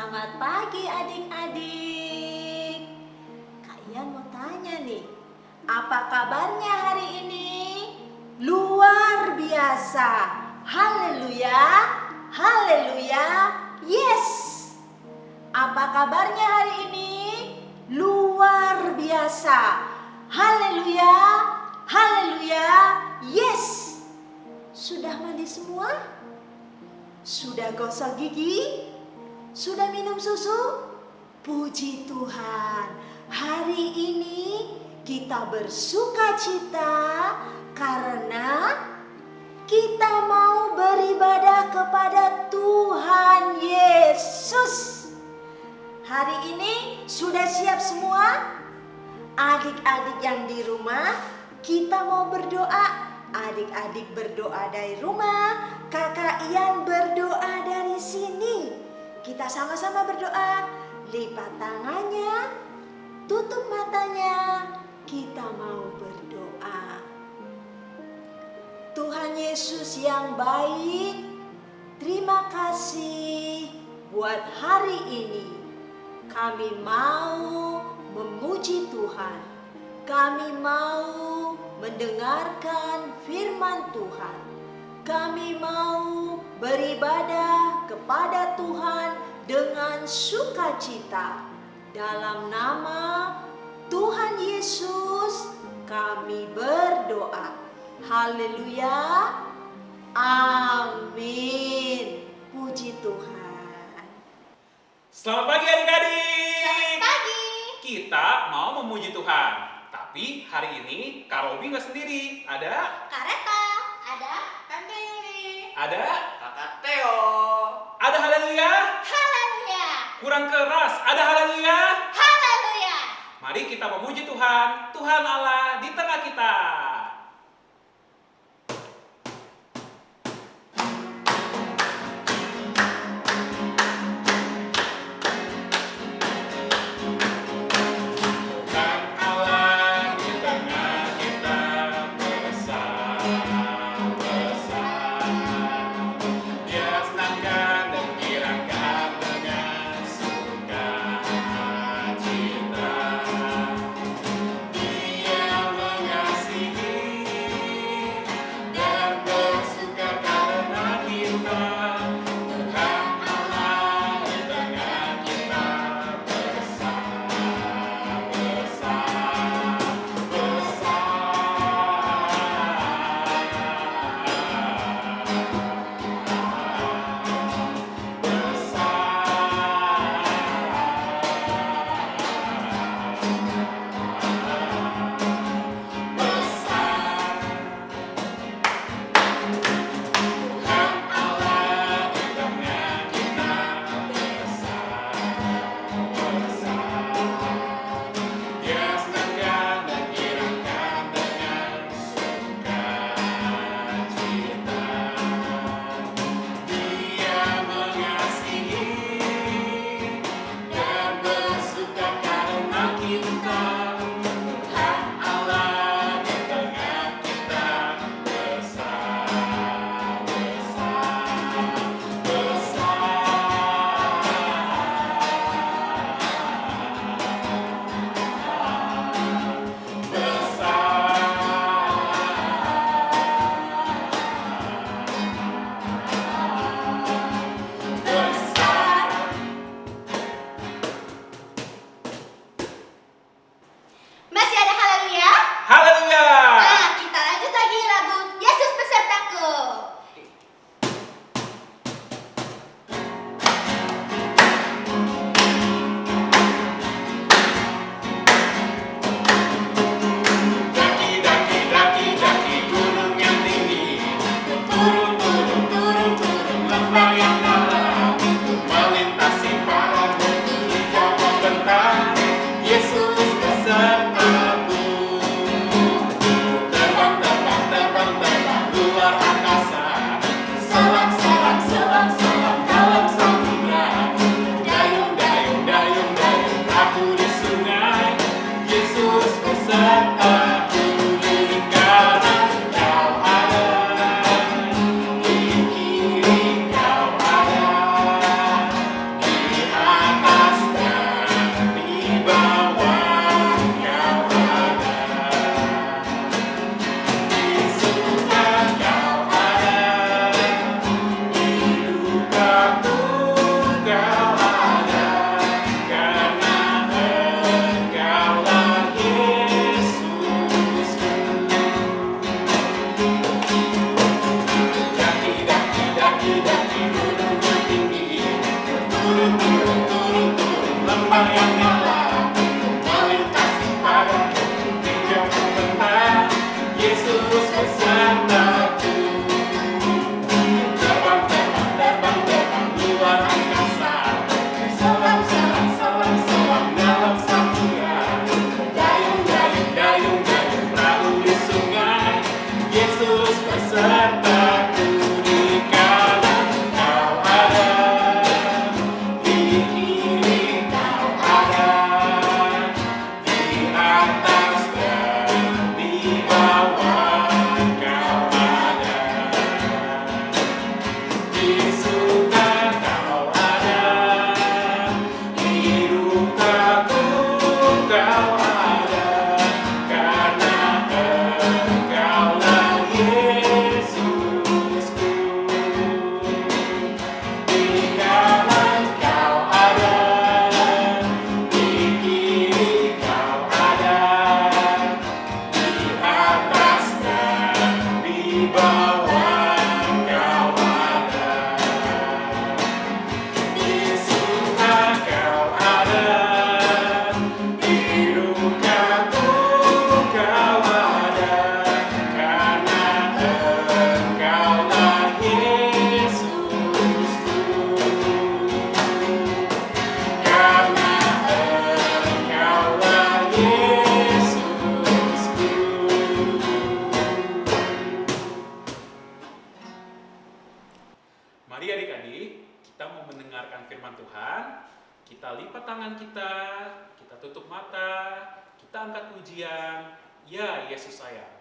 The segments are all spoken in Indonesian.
Selamat pagi adik-adik. Kak Ian mau tanya nih, apa kabarnya hari ini? Luar biasa. Haleluya, haleluya, yes. Apa kabarnya hari ini? Luar biasa. Haleluya, haleluya, yes. Sudah mandi semua? Sudah gosok gigi? Sudah minum susu? Puji Tuhan, hari ini kita bersuka cita karena kita mau beribadah kepada Tuhan Yesus. Hari ini sudah siap semua? Adik-adik yang di rumah, kita mau berdoa. Adik-adik berdoa dari rumah, Kakak Ian berdoa dari sini. Kita sama-sama berdoa, lipat tangannya, tutup matanya, kita mau berdoa. Tuhan Yesus yang baik, terima kasih buat hari ini. Kami mau memuji Tuhan, kami mau mendengarkan firman Tuhan. Kami mau beribadah kepada Tuhan dengan sukacita. Dalam nama Tuhan Yesus kami berdoa. Haleluya. Amin. Puji Tuhan. Selamat pagi adik-adik. Selamat pagi. Kita mau memuji Tuhan. Tapi hari ini Kak Robi nggak sendiri. Ada Kak Reta, ada Tante Yuli. Ada Kakak Theo. Ada haleluya. Haleluya. Kurang keras. Ada haleluya. Haleluya. Mari kita memuji Tuhan. Tuhan Allah di tengah kita. Tuhan Allah di tengah kita besar-besar. Dia senangkan dan girakan dengan sukacita. Dia mengasihi Mari adik-adik, kita mau mendengarkan firman Tuhan. Kita lipat tangan kita tutup mata, kita angkat pujian, ya Yesus sayang.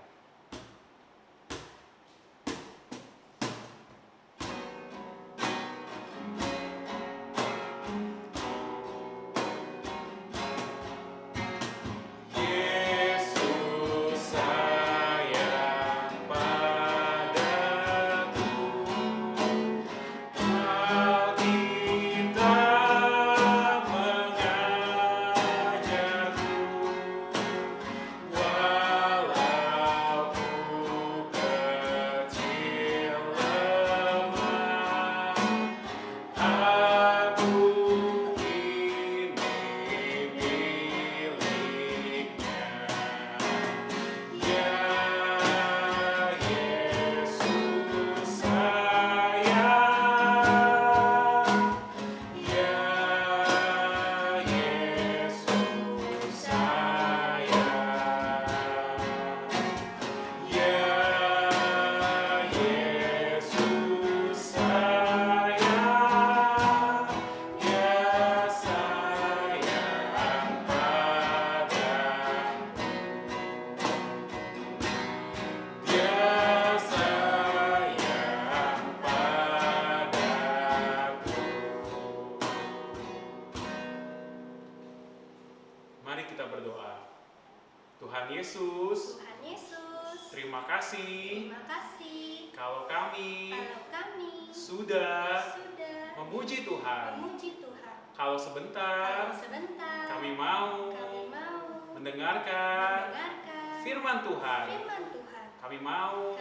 Mari kita berdoa. Tuhan Yesus, terima kasih kalau kami sudah memuji Tuhan. Kalau sebentar kami mau mendengarkan firman Tuhan. Kami mau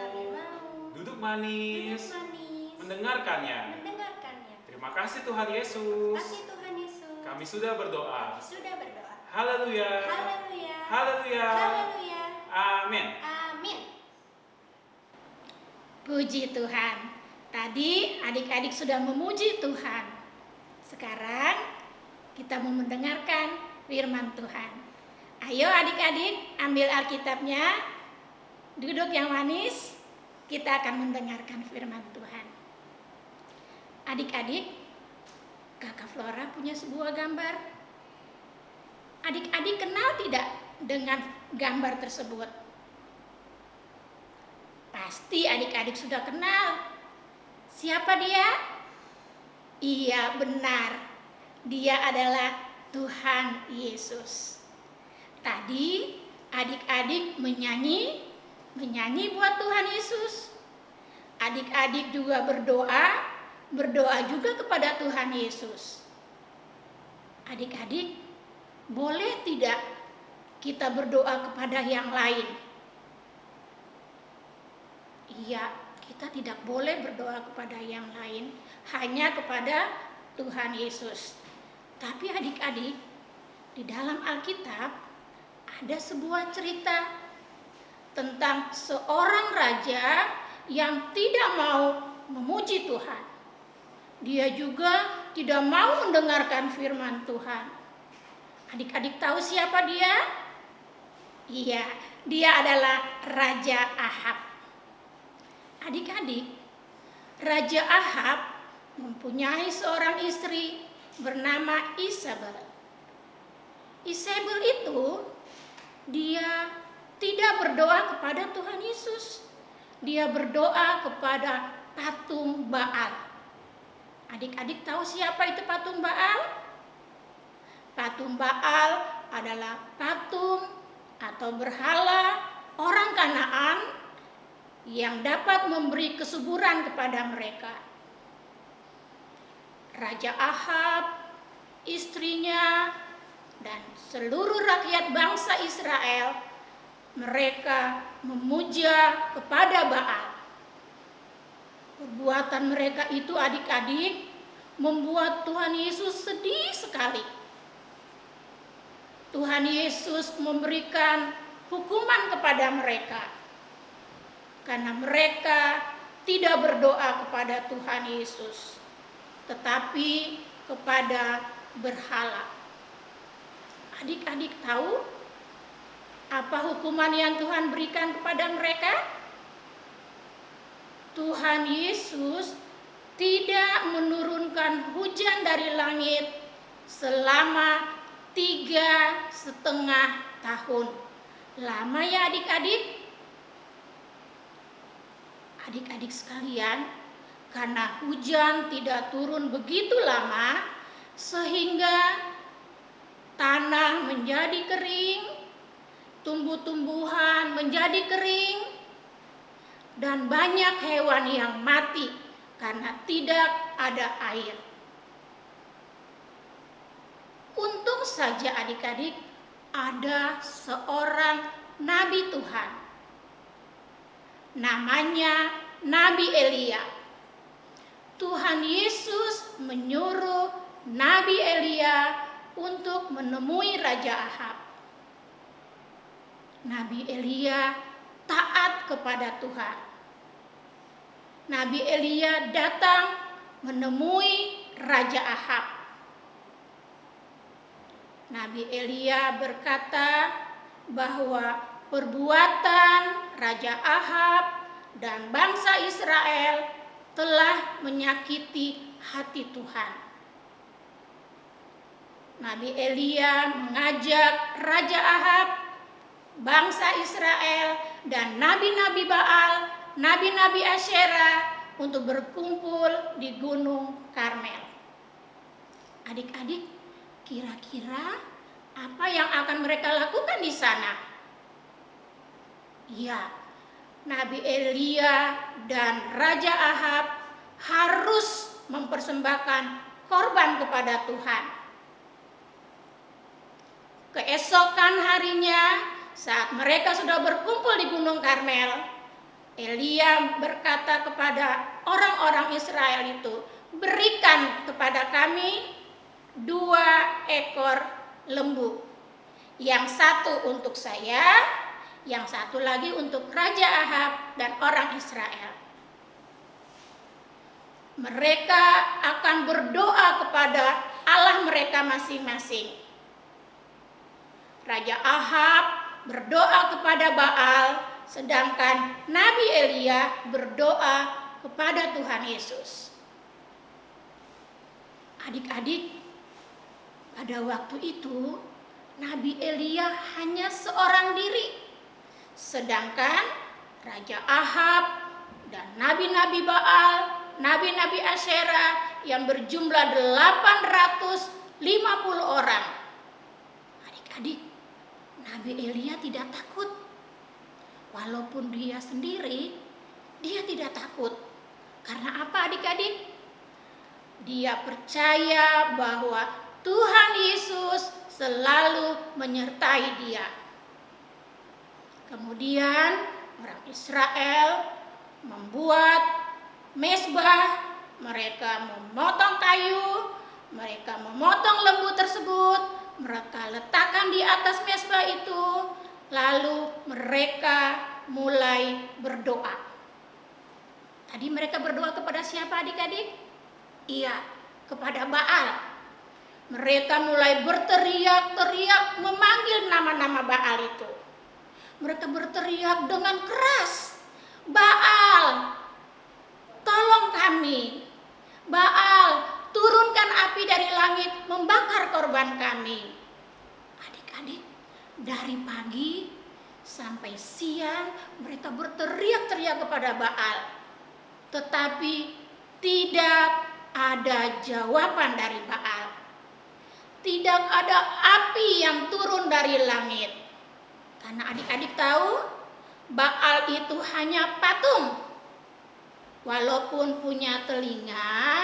duduk manis mendengarkannya. Terima kasih Tuhan Yesus. Kami sudah berdoa. Haleluya. Haleluya. Amin. Puji Tuhan. Tadi adik-adik sudah memuji Tuhan. Sekarang kita mau mendengarkan firman Tuhan. Ayo adik-adik, ambil Alkitabnya, duduk yang manis, kita akan mendengarkan firman Tuhan. Adik-adik, Kakak Flora punya sebuah gambar. Adik-adik kenal tidak dengan gambar tersebut? Pasti adik-adik sudah kenal. Siapa dia? Iya, benar. Dia adalah Tuhan Yesus. Tadi adik-adik menyanyi buat Tuhan Yesus. Adik-adik juga berdoa juga kepada Tuhan Yesus. Adik-adik, boleh tidak kita berdoa kepada yang lain? Iya, kita tidak boleh berdoa kepada yang lain, hanya kepada Tuhan Yesus. Tapi adik-adik, di dalam Alkitab ada sebuah cerita tentang seorang raja yang tidak mau memuji Tuhan. Dia juga tidak mau mendengarkan firman Tuhan. Adik-adik tahu siapa dia? Iya, dia adalah Raja Ahab. Adik-adik, Raja Ahab mempunyai seorang istri bernama Isabel. Isabel itu dia tidak berdoa kepada Tuhan Yesus. Dia berdoa kepada patung Baal. Adik-adik tahu siapa itu patung Baal? Patung Baal adalah patung atau berhala orang Kanaan yang dapat memberi kesuburan kepada mereka. Raja Ahab, istrinya, dan seluruh rakyat bangsa Israel, mereka memuja kepada Baal. Perbuatan mereka itu adik-adik membuat Tuhan Yesus sedih sekali. Tuhan Yesus memberikan hukuman kepada mereka karena mereka tidak berdoa kepada Tuhan Yesus, tetapi kepada berhala. Adik-adik tahu apa hukuman yang Tuhan berikan kepada mereka? Tuhan Yesus tidak menurunkan hujan dari langit selama 3,5 tahun. Lama ya adik-adik? Adik-adik sekalian, karena hujan tidak turun begitu lama, sehingga tanah menjadi kering, tumbuh-tumbuhan menjadi kering, dan banyak hewan yang mati karena tidak ada air. Untung saja adik-adik ada seorang nabi Tuhan. Namanya Nabi Elia. Tuhan Yesus menyuruh Nabi Elia untuk menemui Raja Ahab. Nabi Elia taat kepada Tuhan. Nabi Elia datang menemui Raja Ahab. Nabi Elia berkata bahwa perbuatan Raja Ahab dan bangsa Israel telah menyakiti hati Tuhan. Nabi Elia mengajak Raja Ahab, bangsa Israel, dan nabi-nabi Baal, nabi-nabi Asyera untuk berkumpul di Gunung Karmel. Adik-adik, kira-kira apa yang akan mereka lakukan di sana? Ya, Nabi Elia dan Raja Ahab harus mempersembahkan korban kepada Tuhan. Keesokan harinya, saat mereka sudah berkumpul di Gunung Karmel, Elia berkata kepada orang-orang Israel itu, "Berikan kepada kami 2 ekor lembu. Yang satu untuk saya, yang satu lagi untuk Raja Ahab dan orang Israel." Mereka akan berdoa kepada Allah mereka masing-masing. Raja Ahab berdoa kepada Baal, sedangkan Nabi Elia berdoa kepada Tuhan Yesus. Adik-adik, pada waktu itu Nabi Elia hanya seorang diri, sedangkan Raja Ahab dan nabi-nabi Baal, nabi-nabi Asyera yang berjumlah 850 orang. Adik-adik, Nabi Elia tidak takut. Walaupun dia sendiri, dia tidak takut. Karena apa adik-adik? Dia percaya bahwa Tuhan Yesus selalu menyertai dia. Kemudian orang Israel membuat mezbah, mereka memotong kayu, mereka memotong lembu tersebut, mereka letakkan di atas mezbah itu, lalu mereka mulai berdoa. Tadi mereka berdoa kepada siapa adik-adik? Iya, kepada Baal. Mereka mulai berteriak-teriak memanggil nama-nama Baal itu. Mereka berteriak dengan keras, "Baal, tolong kami. Baal, turunkan api dari langit membakar korban kami." Adik-adik, dari pagi sampai siang mereka berteriak-teriak kepada Baal. Tetapi tidak ada jawaban dari Baal. Tidak ada api yang turun dari langit. Karena adik-adik tahu, Baal itu hanya patung. Walaupun punya telinga,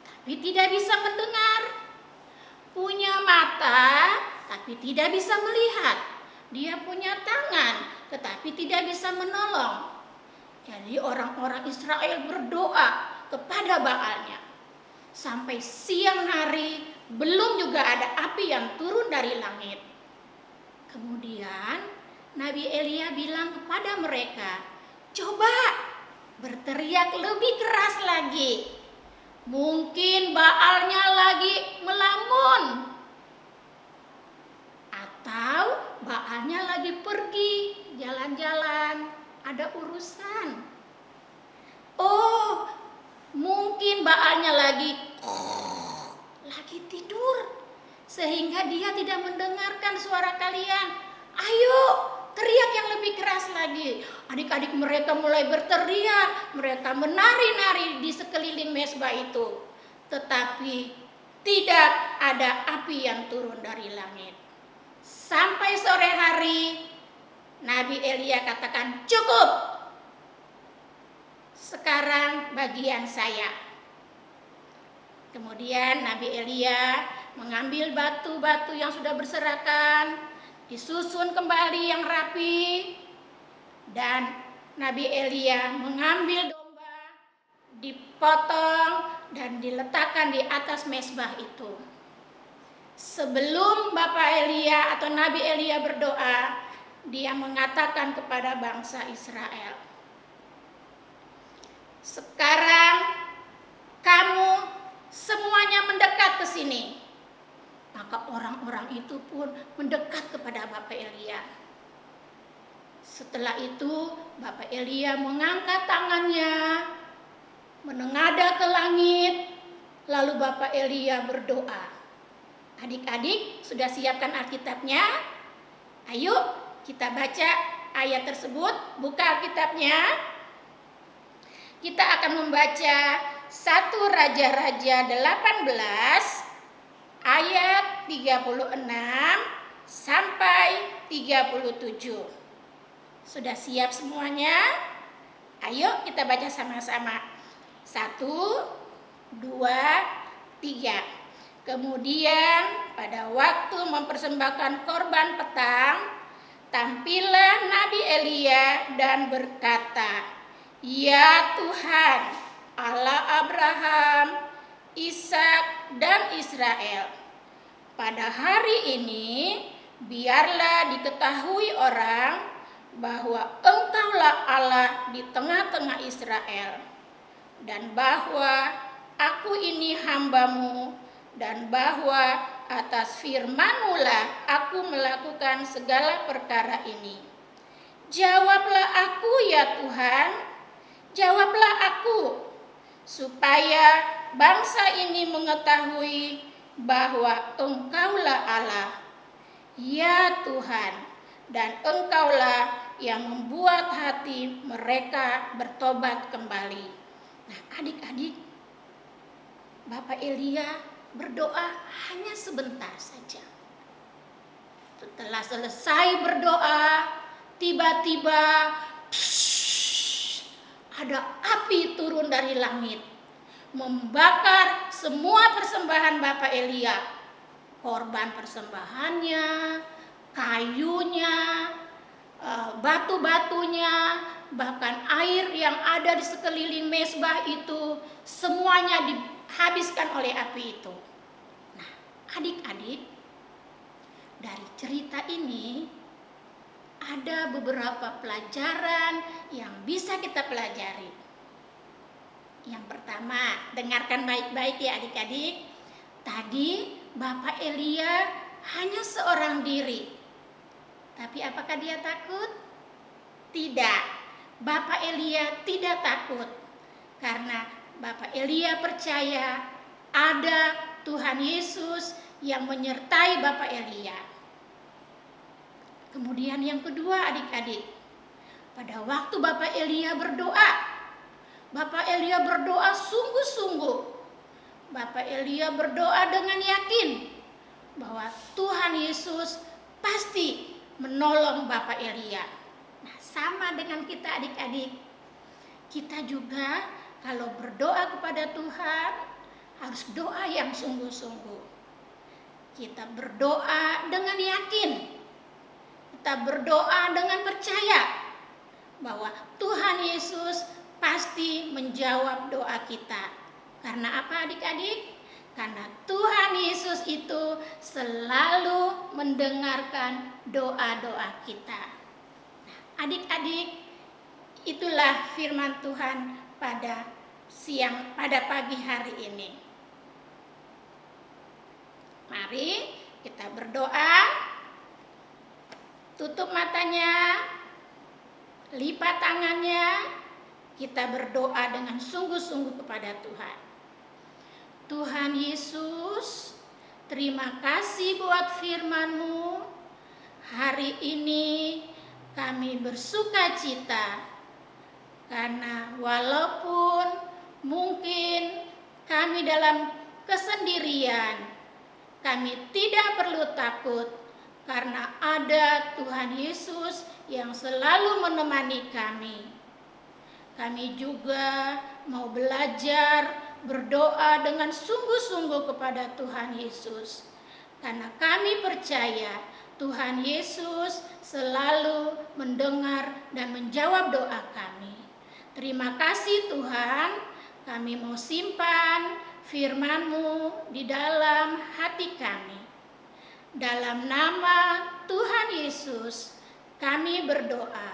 tapi tidak bisa mendengar. Punya mata, tapi tidak bisa melihat. Dia punya tangan, tetapi tidak bisa menolong. Jadi orang-orang Israel berdoa kepada Baalnya. Sampai siang hari belum juga ada api yang turun dari langit. Kemudian Nabi Elia bilang kepada mereka, "Coba berteriak lebih keras lagi. Mungkin Baalnya lagi melamun. Atau Baalnya lagi pergi jalan-jalan, ada urusan. Oh, mungkin Baalnya lagi tidur, sehingga dia tidak mendengarkan suara kalian. Ayo, teriak yang lebih keras lagi. Adik-adik mereka mulai berteriak, mereka menari-nari di sekeliling mezbah itu. Tetapi tidak ada api yang turun dari langit. Sampai sore hari, Nabi Elia katakan, cukup. Sekarang bagian saya. Kemudian Nabi Elia mengambil batu-batu yang sudah berserakan, disusun kembali yang rapi, dan Nabi Elia mengambil domba, dipotong dan diletakkan di atas mezbah itu. Sebelum Bapak Elia atau Nabi Elia berdoa, dia mengatakan kepada bangsa Israel, sekarang kamu semuanya mendekat ke sini. Maka orang-orang itu pun mendekat kepada Bapak Elia. Setelah itu Bapak Elia mengangkat tangannya, menengadah ke langit, lalu Bapak Elia berdoa. Adik-adik sudah siapkan Alkitabnya? Ayo kita baca ayat tersebut, buka Alkitabnya. Kita akan membaca 1 Raja-Raja 18 ayat 36 sampai 37. Sudah siap semuanya? Ayo kita baca sama-sama. 1, 2, 3. Kemudian pada waktu mempersembahkan korban petang, tampillah Nabi Elia dan berkata, "Ya Tuhan, Allah Abraham, Ishak dan Israel, pada hari ini biarlah diketahui orang bahwa Engkaulah Allah di tengah-tengah Israel, dan bahwa aku ini hamba-Mu, dan bahwa atas firman-Mu lah aku melakukan segala perkara ini. Jawablah aku ya Tuhan, jawablah aku, supaya bangsa ini mengetahui bahwa Engkaulah Allah, ya Tuhan, dan Engkaulah yang membuat hati mereka bertobat kembali." Nah, adik-adik, Bapak Elia berdoa hanya sebentar saja. Setelah selesai berdoa, tiba-tiba ada api turun dari langit, membakar semua persembahan Bapak Elia. Korban persembahannya, kayunya, batu-batunya, bahkan air yang ada di sekeliling mezbah itu, semuanya dihabiskan oleh api itu. Nah, adik-adik, dari cerita ini ada beberapa pelajaran yang bisa kita pelajari. Yang pertama, dengarkan baik-baik ya adik-adik. Tadi Bapak Elia hanya seorang diri. Tapi apakah dia takut? Tidak. Bapak Elia tidak takut. Karena Bapak Elia percaya ada Tuhan Yesus yang menyertai Bapak Elia. Kemudian yang kedua adik-adik, pada waktu Bapak Elia berdoa, Bapak Elia berdoa sungguh-sungguh. Bapak Elia berdoa dengan yakin bahwa Tuhan Yesus pasti menolong Bapak Elia. Nah, sama dengan kita adik-adik. Kita juga kalau berdoa kepada Tuhan harus doa yang sungguh-sungguh. Kita berdoa dengan yakin. Kita berdoa dengan percaya bahwa Tuhan Yesus pasti menjawab doa kita. Karena apa adik-adik? Karena Tuhan Yesus itu selalu mendengarkan doa-doa kita. Nah, adik-adik, itulah firman Tuhan pada pagi hari ini. Mari kita berdoa. Tutup matanya, lipat tangannya, kita berdoa dengan sungguh-sungguh kepada Tuhan. Tuhan Yesus, terima kasih buat firman-Mu. Hari ini kami bersuka cita karena walaupun mungkin kami dalam kesendirian, kami tidak perlu takut karena ada Tuhan Yesus yang selalu menemani kami. Kami juga mau belajar berdoa dengan sungguh-sungguh kepada Tuhan Yesus, karena kami percaya Tuhan Yesus selalu mendengar dan menjawab doa kami. Terima kasih Tuhan, kami mau simpan firman-Mu di dalam hati kami. Dalam nama Tuhan Yesus kami berdoa.